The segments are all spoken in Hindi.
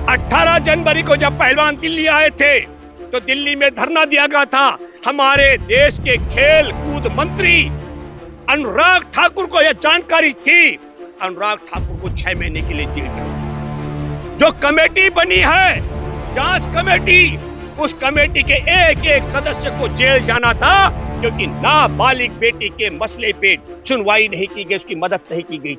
18 जनवरी को जब पहलवान दिल्ली आए थे तो दिल्ली में धरना दिया गया था। हमारे देश के खेल कूद मंत्री अनुराग ठाकुर को यह जानकारी थी। अनुराग ठाकुर को 6 महीने के लिए जेल जाना। जो कमेटी बनी है, जांच कमेटी, उस कमेटी के एक एक सदस्य को जेल जाना था क्योंकि नाबालिग बेटी के मसले पे सुनवाई नहीं की गई, उसकी मदद नहीं की गई।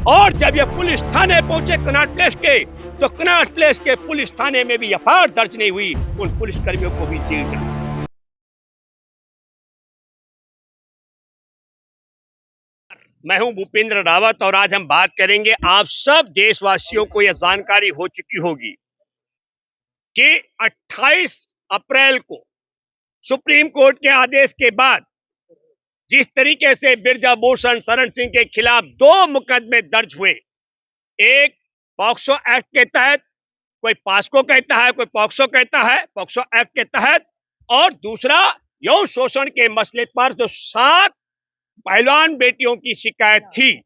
और जब ये पुलिस थाने पहुंचे कनॉट प्लेस के, तो कनॉट प्लेस के पुलिस थाने में भी एफआईआर दर्ज नहीं हुई, उन पुलिसकर्मियों को भी जेल जाना। मैं हूं भूपेंद्र रावत और आज हम बात करेंगे, आप सब देशवासियों को यह जानकारी हो चुकी होगी कि 28 अप्रैल को सुप्रीम कोर्ट के आदेश के बाद जिस तरीके से बिरजाभूषण शरण सिंह के खिलाफ 2 मुकदमे दर्ज हुए, एक पॉक्सो एक्ट के तहत, कोई पास्को कहता है, कोई पॉक्सो कहता है, पॉक्सो एक्ट के तहत, और दूसरा यौन शोषण के मसले पर जो 7 पहलवान बेटियों की शिकायत थी,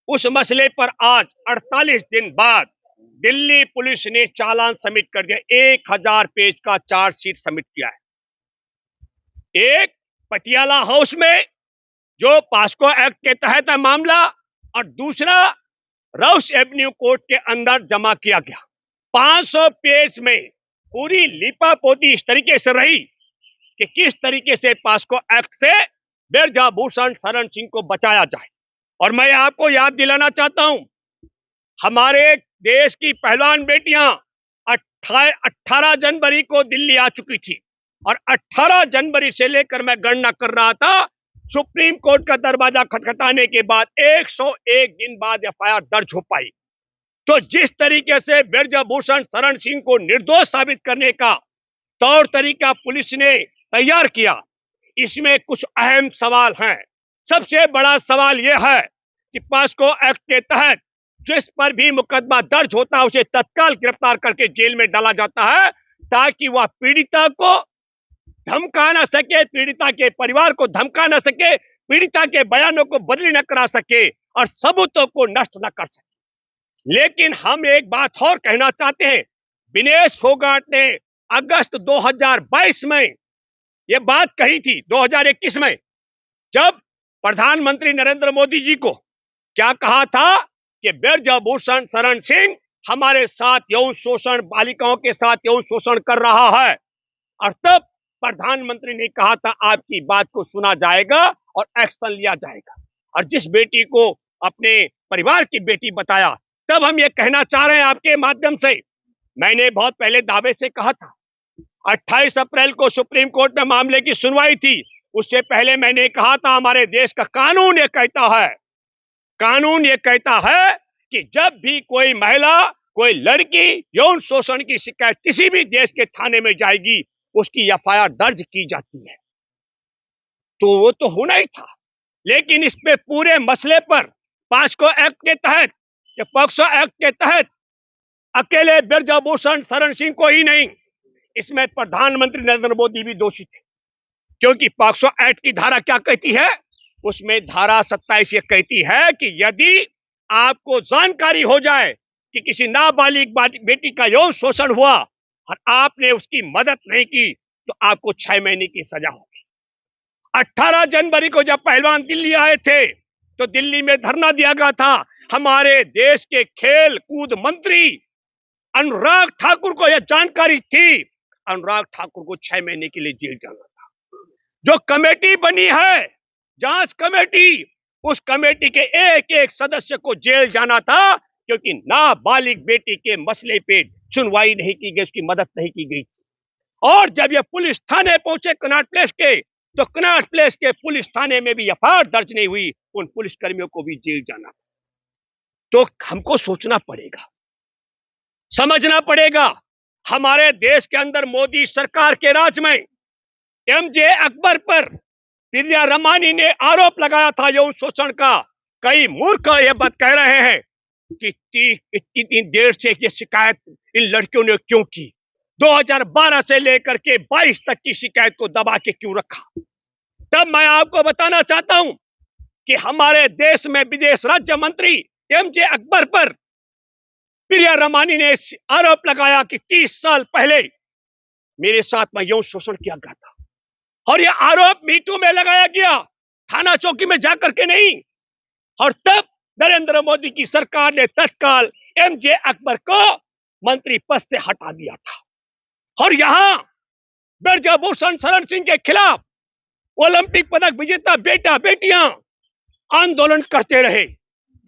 उस मसले पर आज 48 दिन बाद दिल्ली पुलिस ने चालान सबमिट कर दिया। 1000 पेज का चार्जशीट सबमिट किया है। एक पटियाला हाउस में जो पास्को एक्ट के तहत है मामला, और दूसरा राउस एवेन्यू कोर्ट के अंदर जमा किया गया। 500 पेज में पूरी लिपापोती इस तरीके से रही कि किस तरीके से पास्को एक्ट से बिरजाभूषण शरण सिंह को बचाया जाए। और मैं आपको याद दिलाना चाहता हूं, हमारे देश की पहलवान बेटियां 18 जनवरी को दिल्ली आ चुकी थी, और 18 जनवरी से लेकर मैं गणना कर रहा था, सुप्रीम कोर्ट का दरवाजा खटखटाने के बाद 101 दिन बाद एफआईआर दर्ज हो पाई। तो जिस तरीके से बिरजाभूषण शरण सिंह को निर्दोष साबित करने का तौर तरीका पुलिस ने तैयार किया, इसमें कुछ अहम सवाल हैं। सबसे बड़ा सवाल यह है कि पास्को एक्ट के तहत जिस पर भी मुकदमा दर्ज होता है उसे तत्काल गिरफ्तार करके जेल में डाला जाता है, ताकि वह पीड़िता को धमका न सके, पीड़िता के परिवार को धमका न सके, पीड़िता के बयानों को बदली न करा सके और सबूतों को नष्ट न कर सके। लेकिन हम एक बात और कहना चाहते हैं, विनेश फोगाट ने अगस्त 2022 में यह बात कही थी, 2021 में, जब प्रधानमंत्री नरेंद्र मोदी जी को क्या कहा था कि बिरजाभूषण शरण सिंह हमारे साथ यौन शोषण, बालिकाओं के साथ यौन शोषण कर रहा है। और तब प्रधानमंत्री ने कहा था आपकी बात को सुना जाएगा और एक्शन लिया जाएगा, और जिस बेटी को अपने परिवार की बेटी बताया। तब हम ये कहना चाह रहे हैं आपके माध्यम से, मैंने बहुत पहले दावे से कहा था, 28 अप्रैल को सुप्रीम कोर्ट में मामले की सुनवाई थी, उससे पहले मैंने कहा था हमारे देश का कानून ये कहता है, कानून ये कहता है कि जब भी कोई महिला, कोई लड़की यौन शोषण की शिकायत किसी भी देश के थाने में जाएगी, उसकी एफआईआर दर्ज की जाती है। तो वो तो होना ही था, लेकिन इस पे पूरे मसले पर पास्को एक्ट के तहत या पॉक्सो एक्ट के तहत अकेले बिरजाभूषण शरण सिंह को ही नहीं, इसमें प्रधानमंत्री नरेंद्र मोदी भी दोषी थे। क्योंकि पॉक्सो एक्ट की धारा क्या कहती है, उसमें धारा 27 ये कहती है कि यदि आपको जानकारी हो जाए कि किसी नाबालिग बेटी का यौन शोषण हुआ और आपने उसकी मदद नहीं की, तो आपको 6 महीने की सजा होगी। 18 जनवरी को जब पहलवान दिल्ली आए थे तो दिल्ली में धरना दिया गया था। हमारे देश के खेल कूद मंत्री अनुराग ठाकुर को यह जानकारी थी। अनुराग ठाकुर को 6 महीने के लिए जेल जाना था। जो कमेटी बनी है, जांच कमेटी, उस कमेटी के एक एक सदस्य को जेल जाना था क्योंकि नाबालिग बेटी के मसले पे सुनवाई नहीं की गई, उसकी मदद नहीं की गई। और जब ये पुलिस थाने पहुंचे कनॉट प्लेस के, तो कनॉट प्लेस के पुलिस थाने में भी एफआईआर दर्ज नहीं हुई, उन पुलिसकर्मियों को भी जेल जाना। तो हमको सोचना पड़ेगा, समझना पड़ेगा, हमारे देश के अंदर मोदी सरकार के राज में एमजे अकबर पर प्रिया रमानी ने आरोप लगाया था यौन शोषण का। कई मूर्ख यह बात कह रहे हैं कि इतनी देर से ये शिकायत इन लड़कियों ने क्यों की, 2012 से लेकर के 22 तक की शिकायत को दबा के क्यों रखा। तब मैं आपको बताना चाहता हूं कि हमारे देश में विदेश राज्य मंत्री एमजे अकबर पर प्रिया रमानी ने आरोप लगाया कि 30 साल पहले मेरे साथ में यौन शोषण किया गया था और यह आरोप मीटू में लगाया गया, थाना चौकी में जाकर के नहीं। और तब नरेंद्र मोदी की सरकार ने तत्काल एमजे अकबर को मंत्री पद से हटा दिया था। और यहां ब्रजभूषण शरण सिंह के खिलाफ ओलंपिक पदक विजेता बेटा बेटियां आंदोलन करते रहे,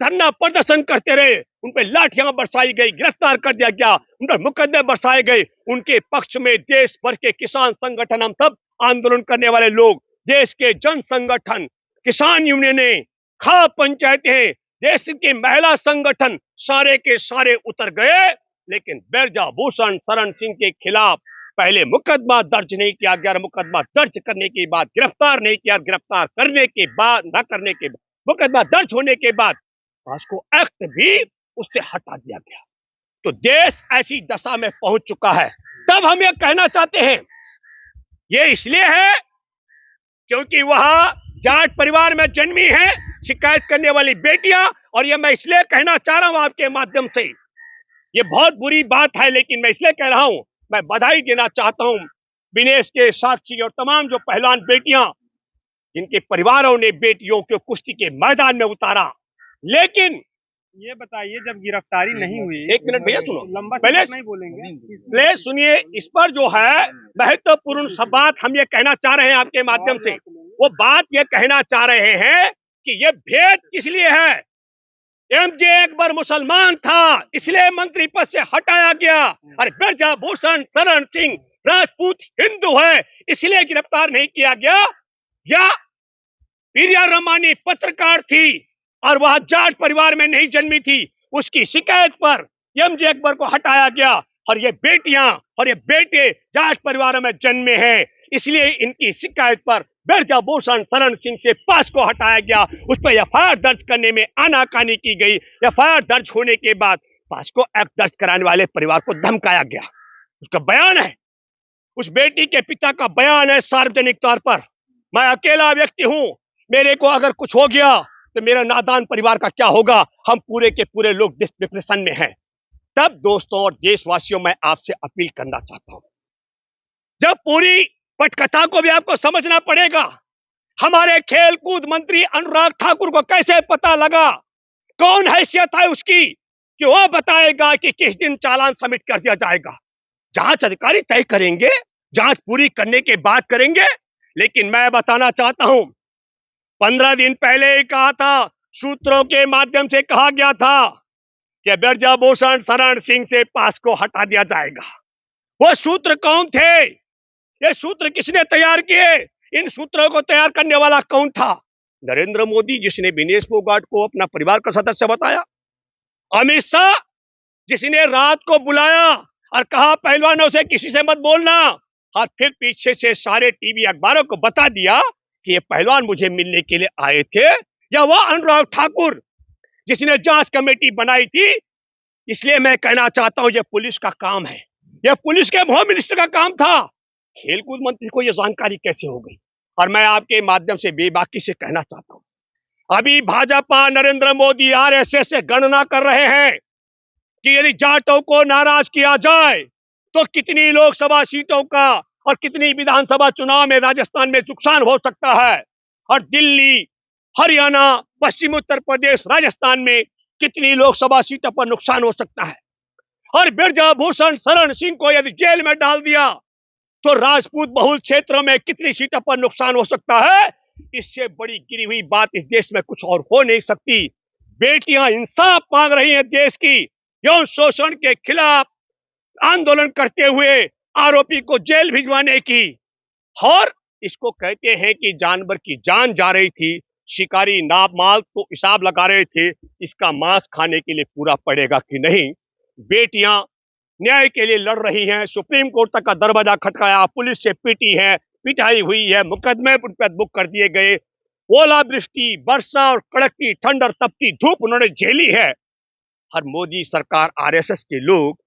धरना प्रदर्शन करते रहे, उन पर लाठियां बरसाई गई, गिरफ्तार कर दिया गया, उन पर मुकदमे बरसाए गए। उनके पक्ष में देश भर के किसान संगठन, हम सब आंदोलन करने वाले लोग, देश के जन संगठन, किसान यूनियनें, खाप पंचायतें, देश के महिला संगठन सारे के सारे उतर गए। लेकिन ब्रजभूषण शरण सिंह के खिलाफ पहले मुकदमा दर्ज नहीं किया गया, मुकदमा दर्ज करने के बाद गिरफ्तार नहीं किया, गिरफ्तार करने के बाद न करने के बाद मुकदमा दर्ज होने के बाद पॉस्को एक्ट भी उससे हटा दिया गया। तो देश ऐसी दशा में पहुंच चुका है। तब हम ये कहना चाहते हैं, ये इसलिए है क्योंकि वह जाट परिवार में जन्मी है शिकायत करने वाली बेटियां। और ये मैं इसलिए कहना चाह रहा हूं आपके माध्यम से, ये बहुत बुरी बात है लेकिन मैं इसलिए कह रहा हूं, मैं बधाई देना चाहता हूं विनेश के, साक्षी और तमाम जो पहलवान बेटियां जिनके परिवारों ने बेटियों को कुश्ती के मैदान में उतारा। लेकिन ये बताइए, जब गिरफ्तारी नहीं हुई, एक मिनट भैया सुनो, लंबा पहले नहीं बोलेंगे प्लीज सुनिए। इस पर जो है महत्वपूर्ण सब बात हम ये कहना चाह रहे हैं आपके माध्यम से, वो बात ये कहना चाह रहे हैं कि ये भेद किस लिए है। एमजे अकबर मुसलमान था इसलिए मंत्री पद से हटाया गया, और ब्रजभूषण शरण सिंह राजपूत हिंदू है इसलिए गिरफ्तार नहीं किया गया। या प्रिया रमानी पत्रकार थी और वह जाट परिवार में नहीं जन्मी थी, उसकी शिकायत पर एमजे अकबर को हटाया गया। और ये बेटियां और ये बेटे जाट परिवारों में जन्मे हैं इसलिए इनकी शिकायत पर ब्रजभूषण शरण सिंह से पास को हटाया गया, उस पर एफआईआर दर्ज करने में आनाकानी की गई। एफआईआर दर्ज होने के बाद पास को एक्ट दर्ज कराने वाले परिवार को धमकाया गया। उसका बयान है, उस बेटी के पिता का बयान है सार्वजनिक तौर पर, मैं अकेला व्यक्ति हूं, मेरे को अगर कुछ हो गया तो मेरा नादान परिवार का क्या होगा, हम पूरे के पूरे लोग डिप्रेशन में हैं। तब दोस्तों और देशवासियों, मैं आपसे अपील करना चाहता हूं, जब पूरी पटकथा को भी आपको समझना पड़ेगा। हमारे खेल कूद मंत्री अनुराग ठाकुर को कैसे पता लगा, कौन हैसियत है उसकी कि वो बताएगा कि किस दिन चालान सबमिट कर दिया जाएगा। जांच अधिकारी तय करेंगे, जांच पूरी करने के बाद करेंगे। लेकिन मैं बताना चाहता हूं, 15 दिन पहले ही कहा था, सूत्रों के माध्यम से कहा गया था कि ब्रजभूषण शरण सिंह से पास को हटा दिया जाएगा। वो सूत्र कौन थे, ये सूत्र किसने तैयार किए, इन सूत्रों को तैयार करने वाला कौन था? नरेंद्र मोदी, जिसने विनेश फोगाट को अपना परिवार का सदस्य बताया, अमित शाह जिसने रात को बुलाया और कहा पहलवानों से किसी से मत बोलना, और फिर पीछे से सारे टीवी अखबारों को बता दिया कि ये पहलवान मुझे मिलने के लिए आए थे। या वह अनुराग ठाकुर जिसने जांच कमेटी बनाई थी। इसलिए मैं कहना चाहता हूं, यह पुलिस का काम है, यह पुलिस के होम मिनिस्टर का काम था। खेलकूद मंत्री को यह जानकारी कैसे हो गई? और मैं आपके माध्यम से बेबाकी से कहना चाहता हूं, अभी भाजपा, नरेंद्र मोदी, आरएसएस से गणना कर रहे हैं कि यदि जाटों को नाराज किया जाए तो कितनी लोकसभा सीटों का और कितनी विधानसभा चुनाव में राजस्थान में नुकसान हो सकता है, और दिल्ली, हरियाणा, पश्चिम उत्तर प्रदेश, राजस्थान में कितनी लोकसभा सीटों पर नुकसान हो सकता है। और ब्रजभूषण शरण सिंह को यदि जेल में डाल दिया तो राजपूत बहुल क्षेत्रों में कितनी सीटों पर नुकसान हो सकता है। इससे बड़ी गिरी हुई बात इस देश में कुछ और हो नहीं सकती। बेटियां इंसाफ मांग रही हैं देश की, यौन शोषण के खिलाफ आंदोलन करते हुए आरोपी को जेल भिजवाने की। और इसको कहते हैं कि जानवर की जान जा रही थी, शिकारी नाप माल तो हिसाब लगा रहे थे, इसका मांस खाने के लिए पूरा पड़ेगा कि नहीं। बेटियां न्याय के लिए लड़ रही हैं, सुप्रीम कोर्ट तक का दरवाजा खटकाया, पुलिस से पीटी है, पिटाई हुई है, मुकदमे पर बुक कर दिए गए, ओलावृष्टि, वर्षा और कड़कती ठंड और तपती धूप उन्होंने झेली है। और मोदी सरकार, आरएसएस के लोग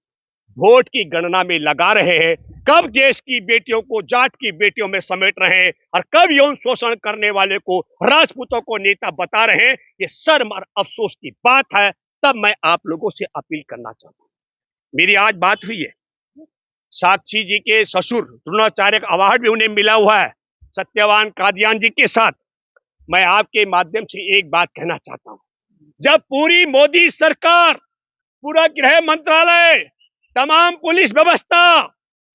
वोट की गणना में लगा रहे हैं, कब देश की बेटियों को जाट की बेटियों में समेट रहे हैं और कब यौन शोषण करने वाले को, राजपूतों को नेता बता रहे हैं। ये शर्म और अफसोस की बात है। तब मैं आप लोगों से अपील करना चाहता हूं, मेरी आज बात हुई है, साक्षी जी के ससुर द्रोणाचार्य का अवार्ड भी उन्हें मिला हुआ है सत्यवान कादियान जी के साथ। मैं आपके माध्यम से एक बात कहना चाहता हूं, जब पूरी मोदी सरकार, पूरा गृह मंत्रालय, तमाम पुलिस व्यवस्था,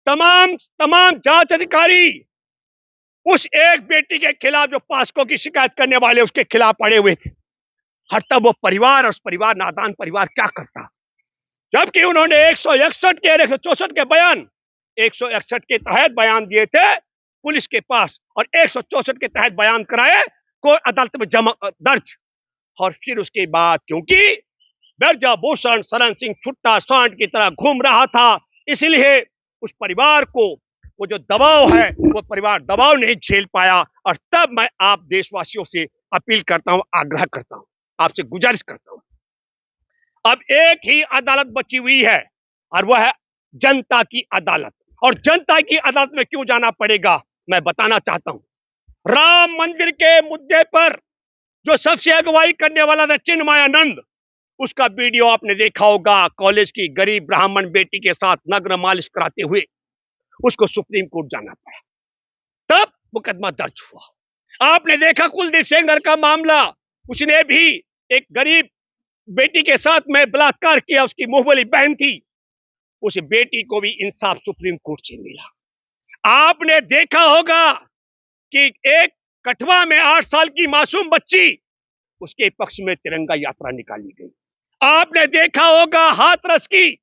तमाम तमाम जांच अधिकारी उस एक बेटी के खिलाफ जो पास्को की शिकायत करने वाले उसके खिलाफ पड़े हुए थे, हर तब वो परिवार और उस परिवार नादान परिवार क्या करता, जबकि उन्होंने 161 के 164 के बयान, 161 के तहत बयान दिए थे पुलिस के पास और 164 के तहत बयान कराए कोर्ट अदालत में जमा दर्ज। और फिर उसके बाद क्योंकि ब्रजभूषण शरण सिंह छुट्टा सांड की तरह घूम रहा था, इसलिए उस परिवार को वो जो दबाव है वो परिवार दबाव नहीं झेल पाया। और तब मैं आप देशवासियों से अपील करता हूं, आग्रह करता हूं, आपसे गुजारिश करता हूं, अब एक ही अदालत बची हुई है और वह है जनता की अदालत। और जनता की अदालत में क्यों जाना पड़ेगा मैं बताना चाहता हूं। राम मंदिर के मुद्दे पर जो सबसे अगुवाई करने वाला था चिन्मयानंद, उसका वीडियो आपने देखा होगा, कॉलेज की गरीब ब्राह्मण बेटी के साथ नग्न मालिश कराते हुए उसको सुप्रीम कोर्ट जाना पड़ा, तब मुकदमा दर्ज हुआ। आपने देखा कुलदीप सेंगर का मामला, उसने भी एक गरीब बेटी के साथ में बलात्कार किया, उसकी मुंहबोली बहन थी, उस बेटी को भी इंसाफ सुप्रीम कोर्ट से मिला। आपने देखा होगा कि एक कठवा में 8 साल की मासूम बच्ची, उसके पक्ष में तिरंगा यात्रा निकाली गई। आपने देखा होगा हाथरस की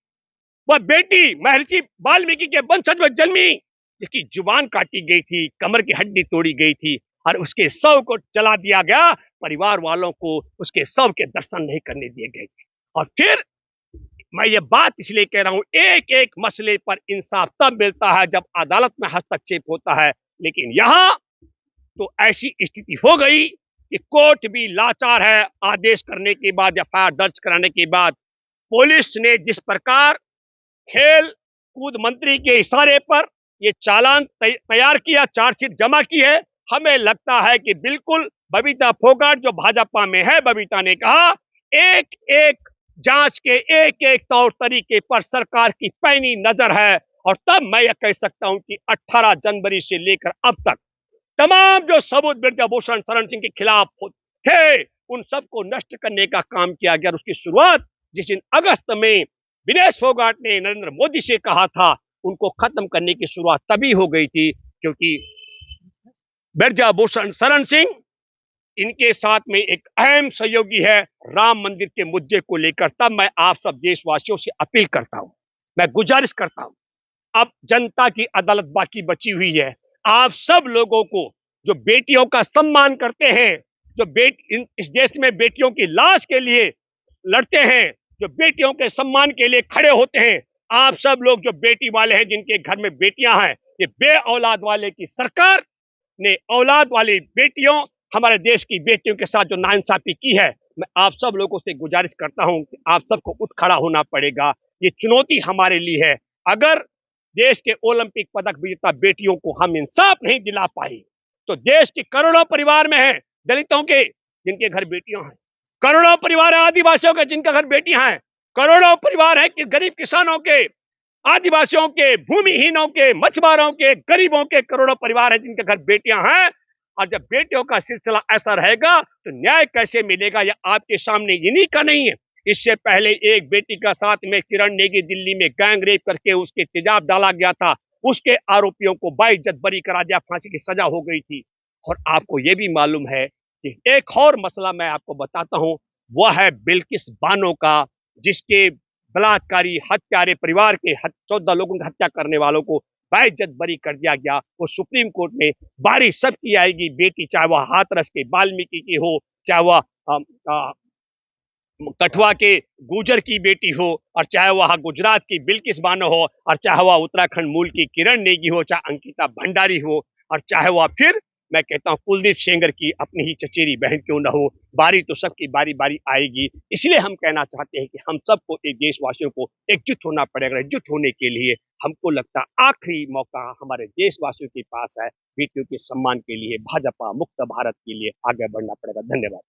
वह बेटी महर्षि वाल्मीकि के वंशज में जन्मी, जिसकी जुबान काटी गई थी, कमर की हड्डी तोड़ी गई थी और उसके शव को जला दिया गया, परिवार वालों को उसके शव के दर्शन नहीं करने दिए गए थे। और फिर मैं ये बात इसलिए कह रहा हूं, एक एक मसले पर इंसाफ तब मिलता है जब अदालत में हस्तक्षेप होता है, लेकिन यहां तो ऐसी स्थिति हो गई कि कोर्ट भी लाचार है। आदेश करने के बाद, एफआईआर दर्ज कराने के बाद, पुलिस ने जिस प्रकार खेल कूद मंत्री के इशारे पर ये चालान तैयार किया, चार्जशीट जमा की है, हमें लगता है कि बिल्कुल बबीता फोगाट जो भाजपा में है, बबीता ने कहा एक एक जांच के एक एक तौर तरीके पर सरकार की पैनी नजर है। और तब मैं यह कह सकता हूं कि 18 जनवरी से लेकर अब तक तमाम जो सबूत ब्रजभूषण शरण सिंह के खिलाफ थे, उन सबको नष्ट करने का काम किया गया। उसकी शुरुआत जिस दिन अगस्त में विनेश फोगाट ने नरेंद्र मोदी से कहा था, उनको खत्म करने की शुरुआत तभी हो गई थी क्योंकि ब्रजभूषण शरण सिंह इनके साथ में एक अहम सहयोगी है राम मंदिर के मुद्दे को लेकर। तब मैं आप सब देशवासियों से अपील करता हूं, मैं गुजारिश करता हूं, अब जनता की अदालत बाकी बची हुई है। आप सब लोगों को जो बेटियों का सम्मान करते हैं, जो इस देश में बेटियों की लाश के लिए लड़ते हैं, जो बेटियों के सम्मान के लिए खड़े होते हैं, आप सब लोग जो बेटी वाले हैं, जिनके घर में बेटियां हैं, ये बे औलाद वाले की सरकार ने औलाद वाली बेटियों, हमारे देश की बेटियों के साथ जो नाइंसाफी की है, मैं आप सब लोगों से गुजारिश करता हूं कि आप सबको उठ खड़ा होना पड़ेगा। ये चुनौती हमारे लिए है। अगर देश के ओलंपिक पदक विजेता बेटियों को हम इंसाफ नहीं दिला पाए तो देश के करोड़ों परिवार में है दलितों के जिनके घर बेटियां हैं, करोड़ों परिवार है आदिवासियों के जिनका घर बेटियां हैं, करोड़ों परिवार है कि गरीब किसानों के, आदिवासियों के, भूमिहीनों के, मछुआरों के, गरीबों के करोड़ों परिवार है जिनके घर बेटियां हैं। और जब बेटियों का सिलसिला ऐसा रहेगा तो न्याय कैसे मिलेगा, यह आपके सामने इन्हीं का नहीं है। इससे पहले एक बेटी का साथ में किरण नेगी दिल्ली में गैंग रेप करके उसके तेजाब डाला गया था, उसके आरोपियों को बाइज्जत बरी करा दिया, फांसी की सजा हो गई थी। और आपको यह भी मालूम है कि एक और मसला मैं आपको बताता हूं, वह है बिल्किस बानो का, जिसके बलात्कारी हत्यारे परिवार के 14 लोगों की हत्या करने वालों को बाइज्जत बरी कर दिया गया। वो सुप्रीम कोर्ट में बारी सबकी आएगी, बेटी चाहे वह हाथरस के वाल्मीकि की हो, चाहे वह कठुआ के गुजर की बेटी हो, और चाहे वह गुजरात की बिल्किस बानो हो, और चाहे वह उत्तराखंड मूल की किरण नेगी हो, चाहे अंकिता भंडारी हो, और चाहे वह फिर मैं कहता हूं कुलदीप सेंगर की अपनी ही चचेरी बहन क्यों न हो, बारी तो सबकी बारी बारी आएगी। इसलिए हम कहना चाहते हैं कि हम सबको एक देशवासियों को एकजुट होना पड़ेगा। एकजुट होने के लिए हमको लगता है आखिरी मौका हमारे देशवासियों के पास है। बेटियों के सम्मान के लिए, भाजपा मुक्त भारत के लिए आगे बढ़ना पड़ेगा। धन्यवाद।